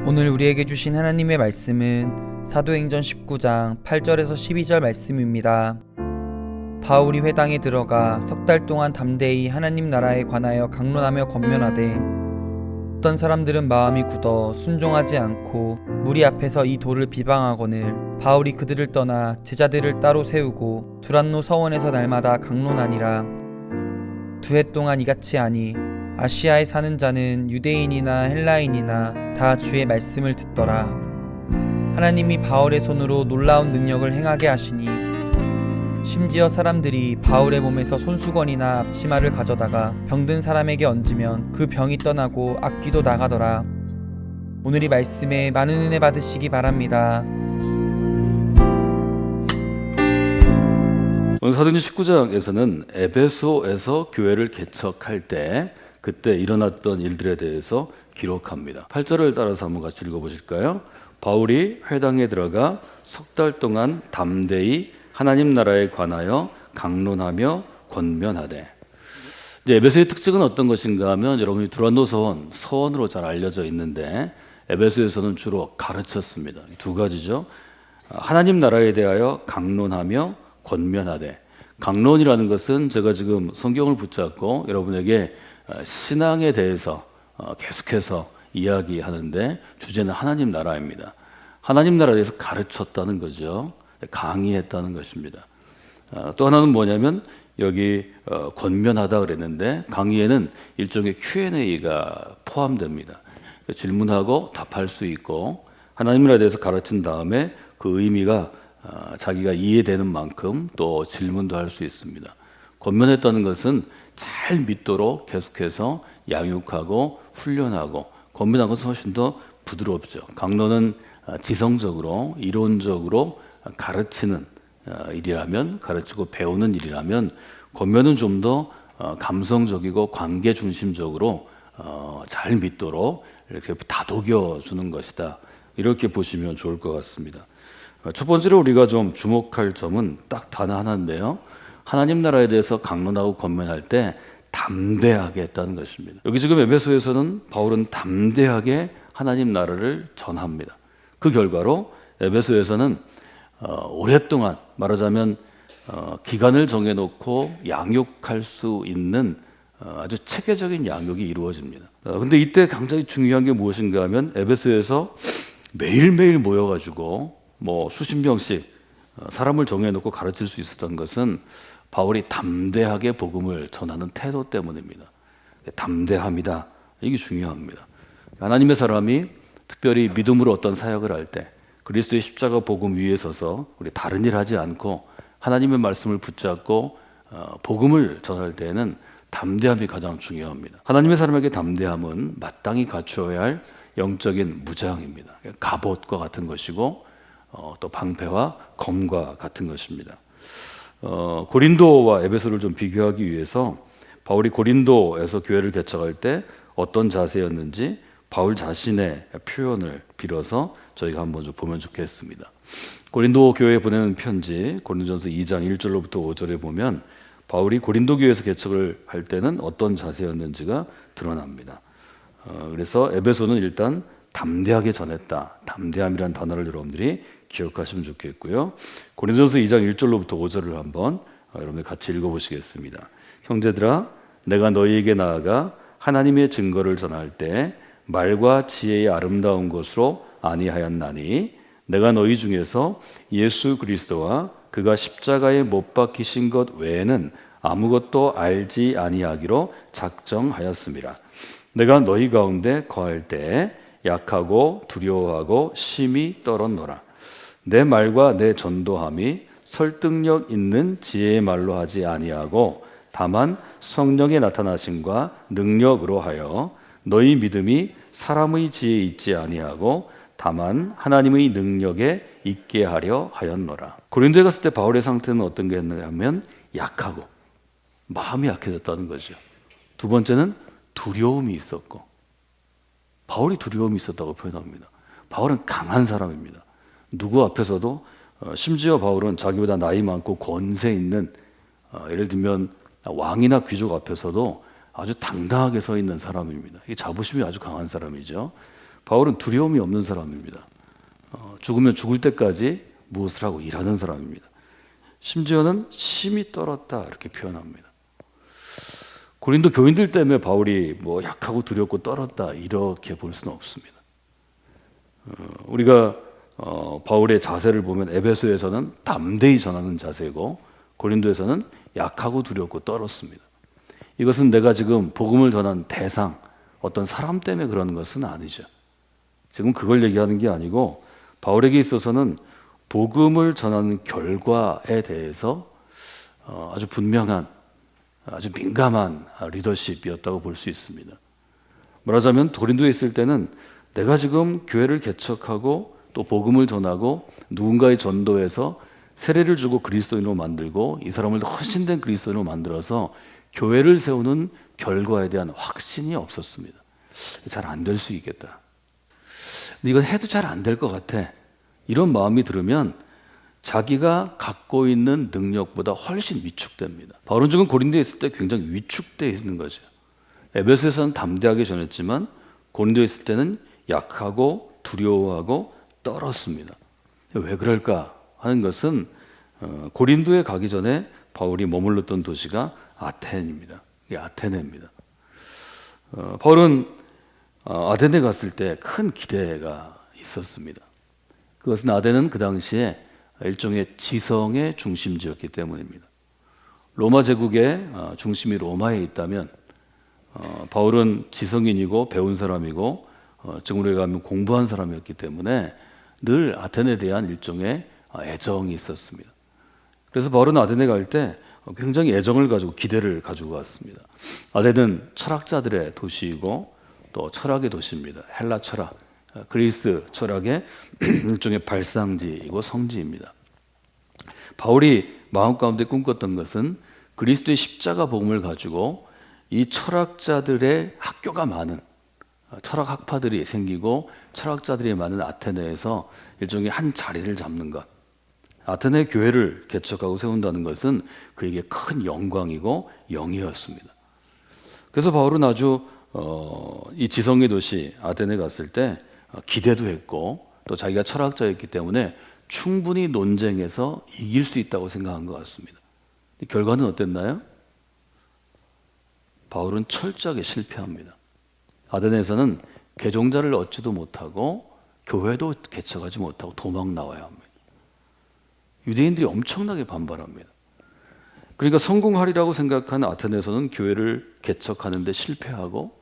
오늘 우리에게 주신 하나님의 말씀은 사도행전 19장 8절에서 12절 말씀입니다. 바울이 회당에 들어가 석 달 동안 담대히 하나님 나라에 관하여 강론하며 권면하되 어떤 사람들은 마음이 굳어 순종하지 않고 무리 앞에서 이 도를 비방하거늘 바울이 그들을 떠나 제자들을 따로 세우고 두란노 서원에서 날마다 강론하니라. 2해 동안 이같이 하니 아시아에 사는 자는 유대인이나 헬라인이나 다 주의 말씀을 듣더라. 하나님이 바울의 손으로 놀라운 능력을 행하게 하시니 심지어 사람들이 바울의 몸에서 손수건이나 앞치마를 가져다가 병든 사람에게 얹으면 그 병이 떠나고 악귀도 나가더라. 오늘 이 말씀에 많은 은혜 받으시기 바랍니다. 오늘 사도행전 19장에서는 에베소에서 교회를 개척할 때 그때 일어났던 일들에 대해서 기록합니다. 8절을 따라서 한번 같이 읽어보실까요? 바울이 회당에 들어가 석 달 동안 담대히 하나님 나라에 관하여 강론하며 권면하되. 이제 에베소의 특징은 어떤 것인가 하면 여러분이 두란노 서원으로 잘 알려져 있는데 에베소에서는 주로 가르쳤습니다. 두 가지죠. 하나님 나라에 대하여 강론하며 권면하되. 강론이라는 것은 제가 지금 성경을 붙잡고 여러분에게 신앙에 대해서 계속해서 이야기하는데 주제는 하나님 나라입니다. 하나님 나라에 대해서 가르쳤다는 거죠. 강의했다는 것입니다. 또 하나는 뭐냐면 여기 권면하다 그랬는데 강의에는 일종의 Q&A가 포함됩니다. 질문하고 답할 수 있고 하나님 나라에 대해서 가르친 다음에 그 의미가 자기가 이해되는 만큼 또 질문도 할 수 있습니다. 권면했다는 것은 잘 믿도록 계속해서 양육하고 훈련하고, 권면한 것은 훨씬 더 부드럽죠. 강론은 지성적으로 이론적으로 가르치는 일이라면, 가르치고 배우는 일이라면, 권면은 좀 더 감성적이고 관계 중심적으로 잘 믿도록 이렇게 다독여 주는 것이다. 이렇게 보시면 좋을 것 같습니다. 첫 번째로 우리가 좀 주목할 점은 딱 단어 하나인데요. 하나님 나라에 대해서 강론하고 권면할 때 담대하게 했다는 것입니다. 여기 지금 에베소에서는 바울은 담대하게 하나님 나라를 전합니다. 그 결과로 에베소에서는 오랫동안, 말하자면 기간을 정해놓고 양육할 수 있는 아주 체계적인 양육이 이루어집니다. 근데 이때 굉장히 중요한 게 무엇인가 하면 에베소에서 매일매일 모여가지고 수십 명씩 사람을 정해놓고 가르칠 수 있었던 것은 바울이 담대하게 복음을 전하는 태도 때문입니다. 담대합니다. 이게 중요합니다. 하나님의 사람이 특별히 믿음으로 어떤 사역을 할 때 그리스도의 십자가 복음 위에 서서 우리 다른 일 하지 않고 하나님의 말씀을 붙잡고 복음을 전할 때에는 담대함이 가장 중요합니다. 하나님의 사람에게 담대함은 마땅히 갖추어야 할 영적인 무장입니다. 갑옷과 같은 것이고 또 방패와 검과 같은 것입니다. 고린도와 에베소를 좀 비교하기 위해서 바울이 고린도에서 교회를 개척할 때 어떤 자세였는지 바울 자신의 표현을 빌어서 저희가 한번 좀 보면 좋겠습니다. 고린도 교회에 보내는 편지 고린도전서 2장 1절로부터 5절에 보면 바울이 고린도 교회에서 개척을 할 때는 어떤 자세였는지가 드러납니다. 그래서 에베소는 일단 담대하게 전했다. 담대함이라는 단어를 여러분들이 기억하시면 좋겠고요. 고린도전서 2장 1절로부터 5절을 한번 여러분들 같이 읽어보시겠습니다. 형제들아, 내가 너희에게 나아가 하나님의 증거를 전할 때 말과 지혜의 아름다운 것으로 아니하였나니 내가 너희 중에서 예수 그리스도와 그가 십자가에 못 박히신 것 외에는 아무것도 알지 아니하기로 작정하였습니다. 내가 너희 가운데 거할 때 약하고 두려워하고 심히 떨었노라. 내 말과 내 전도함이 설득력 있는 지혜의 말로 하지 아니하고 다만 성령의 나타나심과 능력으로 하여 너희 믿음이 사람의 지혜에 있지 아니하고 다만 하나님의 능력에 있게 하려 하였노라. 고린도에 갔을 때 바울의 상태는 어떤 게 있냐면 약하고 마음이 약해졌다는 거죠. 두 번째는 두려움이 있었고, 바울이 두려움이 있었다고 표현합니다. 바울은 강한 사람입니다. 누구 앞에서도, 심지어 바울은 자기보다 나이 많고 권세 있는 예를 들면 왕이나 귀족 앞에서도 아주 당당하게 서 있는 사람입니다. 이 자부심이 아주 강한 사람이죠. 바울은 두려움이 없는 사람입니다. 죽으면 죽을 때까지 무엇을 하고 일하는 사람입니다. 심지어는 심히 떨었다 이렇게 표현합니다. 고린도 교인들 때문에 바울이 뭐 약하고 두렵고 떨었다 이렇게 볼 수는 없습니다. 우리가 바울의 자세를 보면 에베소에서는 담대히 전하는 자세고 고린도에서는 약하고 두렵고 떨었습니다. 이것은 내가 지금 복음을 전한 대상, 어떤 사람 때문에 그러는 것은 아니죠. 지금 그걸 얘기하는 게 아니고 바울에게 있어서는 복음을 전하는 결과에 대해서 아주 분명한, 아주 민감한 리더십이었다고 볼 수 있습니다. 말하자면 고린도에 있을 때는 내가 지금 교회를 개척하고 또 복음을 전하고 누군가의 전도해서 세례를 주고 그리스도인으로 만들고 이 사람을 헌신된 그리스도인으로 만들어서 교회를 세우는 결과에 대한 확신이 없었습니다. 잘 안 될 수 있겠다. 근데 이건 해도 잘 안 될 것 같아. 이런 마음이 들으면 자기가 갖고 있는 능력보다 훨씬 위축됩니다. 바울은 지금 고린도에 있을 때 굉장히 위축되어 있는 거죠. 에베소에서는 담대하게 전했지만 고린도에 있을 때는 약하고 두려워하고 떨었습니다. 왜 그럴까 하는 것은 고린도에 가기 전에 바울이 머물렀던 도시가 아텐입니다. 이게 아테네입니다. 바울은 아테네 갔을 때 큰 기대가 있었습니다. 그것은 아테네는 그 당시에 일종의 지성의 중심지였기 때문입니다. 로마 제국의 중심이 로마에 있다면 바울은 지성인이고 배운 사람이고 지금으로 가면 공부한 사람이었기 때문에 늘 아테네에 대한 일종의 애정이 있었습니다. 그래서 바울은 아테네 갈 때 굉장히 애정을 가지고 기대를 가지고 왔습니다. 아테네는 철학자들의 도시이고 또 철학의 도시입니다. 헬라 철학, 그리스 철학의 일종의 발상지이고 성지입니다. 바울이 마음 가운데 꿈꿨던 것은 그리스도의 십자가 복음을 가지고 이 철학자들의 학교가 많은 철학 학파들이 생기고 철학자들이 많은 아테네에서 일종의 한 자리를 잡는 것, 아테네 교회를 개척하고 세운다는 것은 그에게 큰 영광이고 영예였습니다. 그래서 바울은 아주 이 지성의 도시 아테네 갔을 때 기대도 했고 또 자기가 철학자였기 때문에 충분히 논쟁에서 이길 수 있다고 생각한 것 같습니다. 결과는 어땠나요? 바울은 철저하게 실패합니다. 아테네에서는 개종자를 얻지도 못하고 교회도 개척하지 못하고 도망 나와야 합니다. 유대인들이 엄청나게 반발합니다. 그러니까 성공하리라고 생각한 아테네에서는 교회를 개척하는 데 실패하고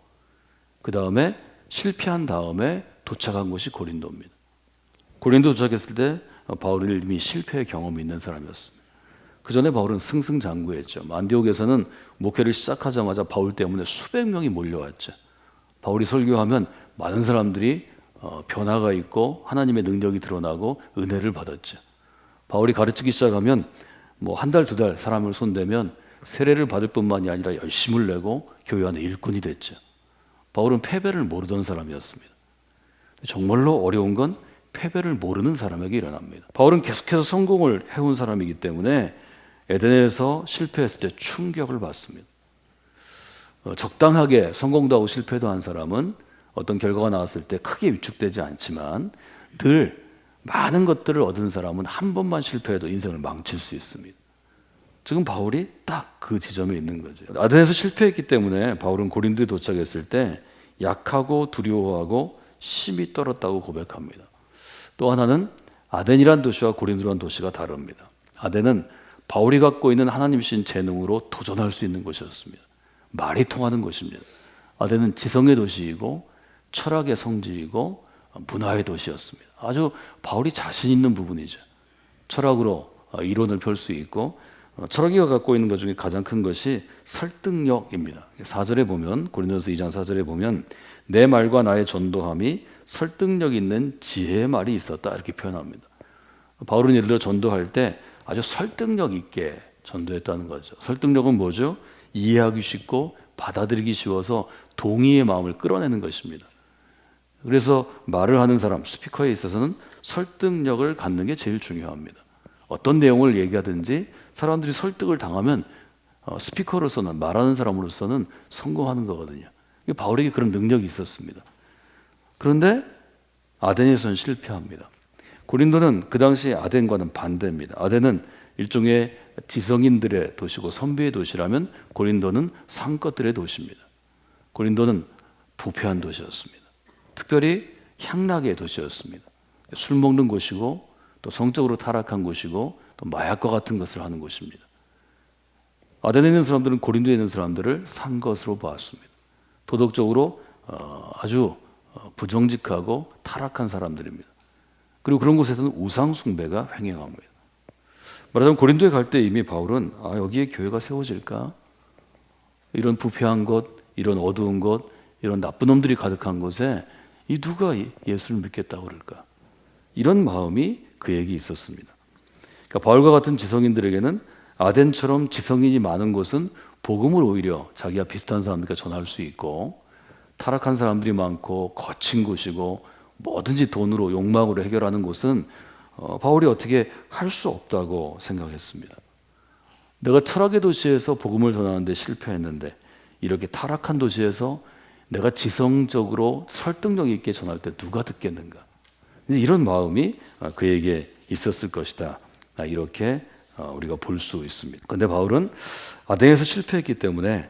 그 다음에 실패한 다음에 도착한 곳이 고린도입니다. 고린도 도착했을 때 바울은 이미 실패의 경험이 있는 사람이었습니다. 그 전에 바울은 승승장구했죠. 안디옥에서는 목회를 시작하자마자 바울 때문에 수백 명이 몰려왔죠. 바울이 설교하면 많은 사람들이 변화가 있고 하나님의 능력이 드러나고 은혜를 받았죠. 바울이 가르치기 시작하면 뭐 한 달, 두 달 사람을 손대면 세례를 받을 뿐만이 아니라 열심을 내고 교회 안에 일꾼이 됐죠. 바울은 패배를 모르던 사람이었습니다. 정말로 어려운 건 패배를 모르는 사람에게 일어납니다. 바울은 계속해서 성공을 해온 사람이기 때문에 에덴에서 실패했을 때 충격을 받습니다. 적당하게 성공도 하고 실패도 한 사람은 어떤 결과가 나왔을 때 크게 위축되지 않지만 늘 많은 것들을 얻은 사람은 한 번만 실패해도 인생을 망칠 수 있습니다. 지금 바울이 딱 그 지점에 있는 거죠. 아덴에서 실패했기 때문에 바울은 고린도에 도착했을 때 약하고 두려워하고 심히 떨었다고 고백합니다. 또 하나는 아덴이란 도시와 고린도란 도시가 다릅니다. 아덴은 바울이 갖고 있는 하나님 주신 재능으로 도전할 수 있는 곳이었습니다. 말이 통하는 곳입니다. 아덴은 지성의 도시이고 철학의 성지이고 문화의 도시였습니다. 아주 바울이 자신 있는 부분이죠. 철학으로 이론을 펼 수 있고 철학이가 갖고 있는 것 중에 가장 큰 것이 설득력입니다. 4절에 보면 고린도서 2장 4절에 보면 내 말과 나의 전도함이 설득력 있는 지혜의 말이 있었다 이렇게 표현합니다. 바울은 예를 들어 전도할 때 아주 설득력 있게 전도했다는 거죠. 설득력은 뭐죠? 이해하기 쉽고 받아들이기 쉬워서 동의의 마음을 끌어내는 것입니다. 그래서 말을 하는 사람, 스피커에 있어서는 설득력을 갖는 게 제일 중요합니다. 어떤 내용을 얘기하든지 사람들이 설득을 당하면 스피커로서는 말하는 사람으로서는 성공하는 거거든요. 바울에게 그런 능력이 있었습니다. 그런데 아덴에서는 실패합니다. 고린도는 그 당시 아덴과는 반대입니다. 아덴은 일종의 지성인들의 도시고 선비의 도시라면 고린도는 상것들의 도시입니다. 고린도는 부패한 도시였습니다. 특별히 향락의 도시였습니다. 술 먹는 곳이고 또 성적으로 타락한 곳이고 또 마약과 같은 것을 하는 곳입니다. 아덴에 있는 사람들은 고린도에 있는 사람들을 상것으로 보았습니다. 도덕적으로 아주 부정직하고 타락한 사람들입니다. 그리고 그런 곳에서는 우상 숭배가 횡행합니다. 말하자면 고린도에 갈 때 이미 바울은 여기에 교회가 세워질까? 이런 부패한 곳, 이런 어두운 곳, 이런 나쁜 놈들이 가득한 곳에 이 누가 예수를 믿겠다고 그럴까? 이런 마음이 그에게 있었습니다. 그러니까 바울과 같은 지성인들에게는 아덴처럼 지성인이 많은 곳은 복음을 오히려 자기와 비슷한 사람들과 전할 수 있고, 타락한 사람들이 많고 거친 곳이고 뭐든지 돈으로 욕망으로 해결하는 곳은 바울이 어떻게 할 수 없다고 생각했습니다. 내가 철학의 도시에서 복음을 전하는데 실패했는데 이렇게 타락한 도시에서 내가 지성적으로 설득력 있게 전할 때 누가 듣겠는가? 이런 마음이 그에게 있었을 것이다. 이렇게 우리가 볼 수 있습니다. 그런데 바울은 아덴에서 실패했기 때문에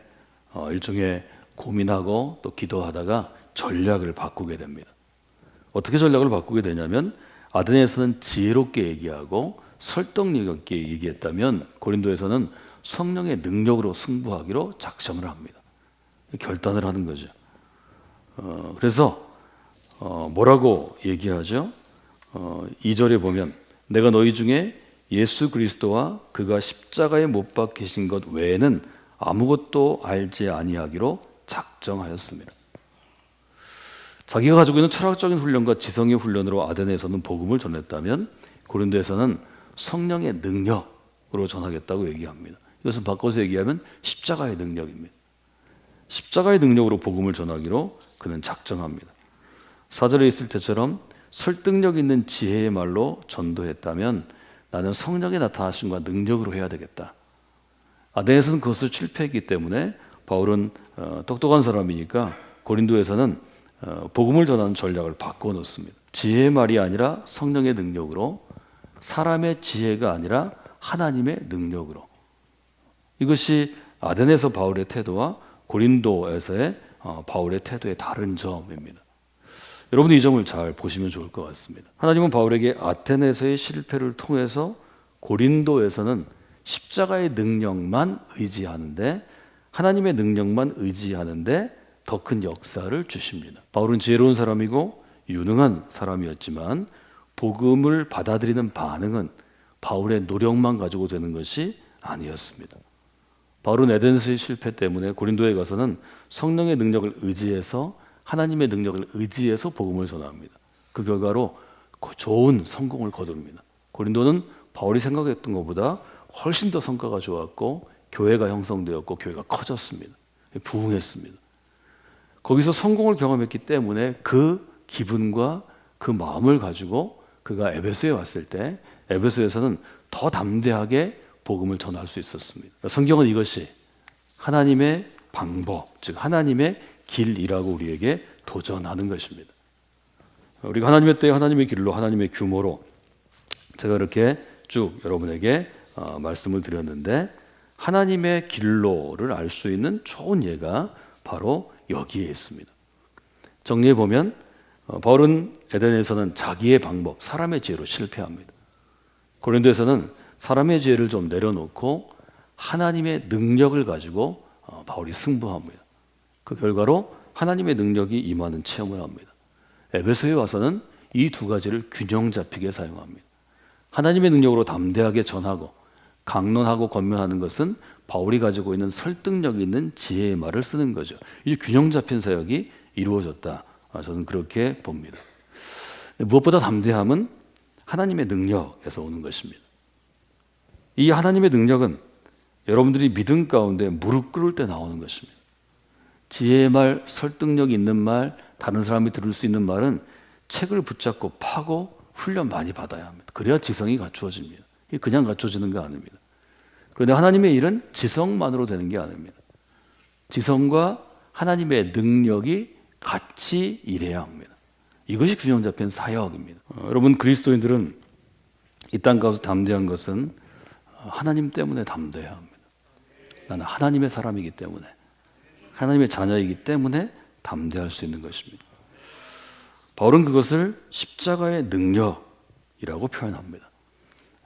일종의 고민하고 또 기도하다가 전략을 바꾸게 됩니다. 어떻게 전략을 바꾸게 되냐면 아덴에서는 지혜롭게 얘기하고 설득력 있게 얘기했다면 고린도에서는 성령의 능력으로 승부하기로 작정을 합니다. 결단을 하는 거죠. 그래서 뭐라고 얘기하죠? 2절에 보면 내가 너희 중에 예수 그리스도와 그가 십자가에 못 박히신 것 외에는 아무것도 알지 아니하기로 작정하였습니다. 자기가 가지고 있는 철학적인 훈련과 지성의 훈련으로 아덴에서는 복음을 전했다면 고린도에서는 성령의 능력으로 전하겠다고 얘기합니다. 이것은 바꿔서 얘기하면 십자가의 능력입니다. 십자가의 능력으로 복음을 전하기로 그는 작정합니다. 4절에 있을 때처럼 설득력 있는 지혜의 말로 전도했다면 나는 성령의 나타나심과 능력으로 해야 되겠다. 아덴에서는 그것을 실패했기 때문에 바울은 똑똑한 사람이니까 고린도에서는 복음을 전하는 전략을 바꿔 놓습니다. 지혜의 말이 아니라 성령의 능력으로, 사람의 지혜가 아니라 하나님의 능력으로. 이것이 아덴에서 바울의 태도와 고린도에서의 바울의 태도의 다른 점입니다. 여러분도 이 점을 잘 보시면 좋을 것 같습니다. 하나님은 바울에게 아테네에서의 실패를 통해서 고린도에서는 십자가의 능력만 의지하는데, 하나님의 능력만 의지하는데 더 큰 역사를 주십니다. 바울은 지혜로운 사람이고 유능한 사람이었지만 복음을 받아들이는 반응은 바울의 노력만 가지고 되는 것이 아니었습니다. 바울은 에덴에서의 실패 때문에 고린도에 가서는 성령의 능력을 의지해서, 하나님의 능력을 의지해서 복음을 전합니다. 그 결과로 좋은 성공을 거둡니다. 고린도는 바울이 생각했던 것보다 훨씬 더 성과가 좋았고 교회가 형성되었고 교회가 커졌습니다. 부흥했습니다. 거기서 성공을 경험했기 때문에 그 기분과 그 마음을 가지고 그가 에베소에 왔을 때 에베소에서는 더 담대하게 복음을 전할 수 있었습니다. 성경은 이것이 하나님의 방법, 즉 하나님의 길이라고 우리에게 도전하는 것입니다. 우리가 하나님의 때에 하나님의 길로, 하나님의 규모로 제가 이렇게 쭉 여러분에게 말씀을 드렸는데, 하나님의 길로를 알 수 있는 좋은 예가 바로 여기에 있습니다. 정리해 보면 바울은 에덴에서는 자기의 방법, 사람의 지혜로 실패합니다. 고린도에서는 사람의 지혜를 좀 내려놓고 하나님의 능력을 가지고 바울이 승부합니다. 그 결과로 하나님의 능력이 임하는 체험을 합니다. 에베소에 와서는 이 두 가지를 균형 잡히게 사용합니다. 하나님의 능력으로 담대하게 전하고 강론하고 권면하는 것은 바울이 가지고 있는 설득력 있는 지혜의 말을 쓰는 거죠. 이 균형 잡힌 사역이 이루어졌다. 저는 그렇게 봅니다. 무엇보다 담대함은 하나님의 능력에서 오는 것입니다. 이 하나님의 능력은 여러분들이 믿음 가운데 무릎 꿇을 때 나오는 것입니다. 지혜의 말, 설득력 있는 말, 다른 사람이 들을 수 있는 말은 책을 붙잡고 파고 훈련 많이 받아야 합니다. 그래야 지성이 갖추어집니다. 그냥 갖춰지는 거 아닙니다. 그런데 하나님의 일은 지성만으로 되는 게 아닙니다. 지성과 하나님의 능력이 같이 일해야 합니다. 이것이 균형 잡힌 사역입니다. 여러분 그리스도인들은 이 땅 가운데 담대한 것은 하나님 때문에 담대해야 합니다. 나는 하나님의 사람이기 때문에, 하나님의 자녀이기 때문에 담대할 수 있는 것입니다. 바울은 그것을 십자가의 능력이라고 표현합니다.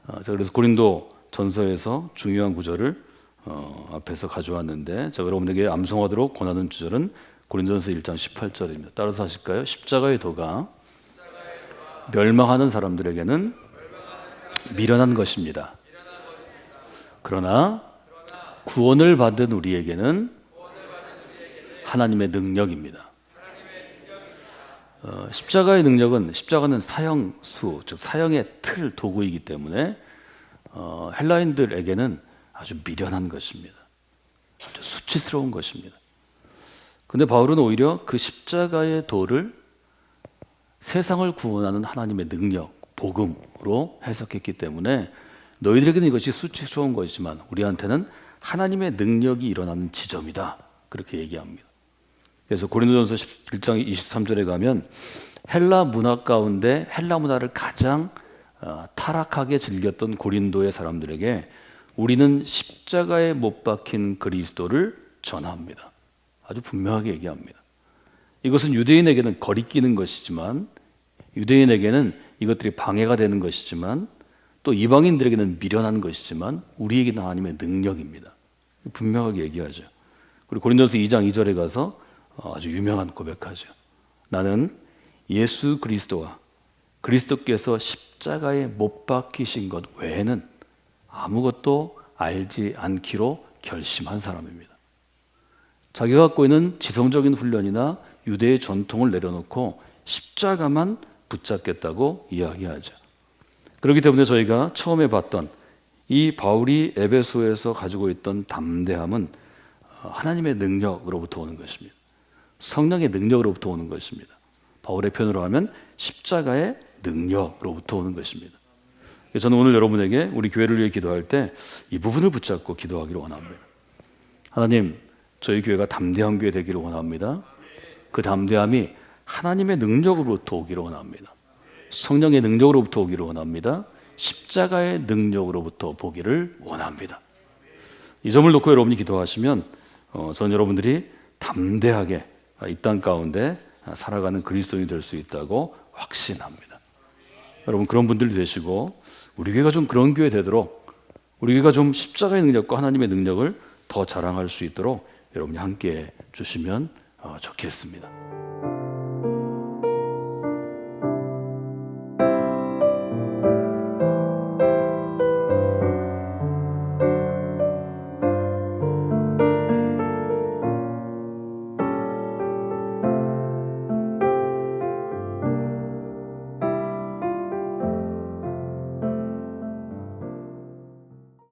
제가 그래서 고린도 전서에서 중요한 구절을 앞에서 가져왔는데, 제가 여러분에게 암송하도록 권하는 구절은 고린도전서 1장 18절입니다. 따라서 하실까요? 십자가의 도가 멸망하는 사람들에게는 미련한 것입니다. 그러나 구원을 받은 우리에게는 하나님의 능력입니다. 십자가의 능력은, 십자가는 사형수, 즉 사형의 틀, 도구이기 때문에 헬라인들에게는 아주 미련한 것입니다. 아주 수치스러운 것입니다. 근데 바울은 오히려 그 십자가의 도를 세상을 구원하는 하나님의 능력, 복음으로 해석했기 때문에 너희들에게는 이것이 수치스러운 것이지만 우리한테는 하나님의 능력이 일어나는 지점이다. 그렇게 얘기합니다. 그래서 고린도전서 1장 23절에 가면 헬라 문화 가운데 헬라 문화를 가장 타락하게 즐겼던 고린도의 사람들에게 우리는 십자가에 못 박힌 그리스도를 전합니다. 아주 분명하게 얘기합니다. 이것은 유대인에게는 거리끼는 것이지만, 유대인에게는 이것들이 방해가 되는 것이지만, 또 이방인들에게는 미련한 것이지만 우리에게는 하나님의 능력입니다. 분명하게 얘기하죠. 그리고 고린도서 2장 2절에 가서 아주 유명한 고백하죠. 나는 예수 그리스도와 그리스도께서 십자가에 못 박히신 것 외에는 아무것도 알지 않기로 결심한 사람입니다. 자기가 갖고 있는 지성적인 훈련이나 유대의 전통을 내려놓고 십자가만 붙잡겠다고 이야기하죠. 그렇기 때문에 저희가 처음에 봤던 이 바울이 에베소에서 가지고 있던 담대함은 하나님의 능력으로부터 오는 것입니다. 성령의 능력으로부터 오는 것입니다. 바울의 표현으로 하면 십자가의 능력으로부터 오는 것입니다. 저는 오늘 여러분에게 우리 교회를 위해 기도할 때 이 부분을 붙잡고 기도하기를 원합니다. 하나님, 저희 교회가 담대한 교회 되기를 원합니다. 그 담대함이 하나님의 능력으로부터 오기를 원합니다. 성령의 능력으로부터 오기를 원합니다. 십자가의 능력으로부터 보기를 원합니다. 이 점을 놓고 여러분이 기도하시면 저는 여러분들이 담대하게 이 땅 가운데 살아가는 그리스도인이 될 수 있다고 확신합니다. 여러분 그런 분들이 되시고 우리 교회가 좀 그런 교회 되도록, 우리 교회가 좀 십자가의 능력과 하나님의 능력을 더 자랑할 수 있도록 여러분이 함께해 주시면 좋겠습니다.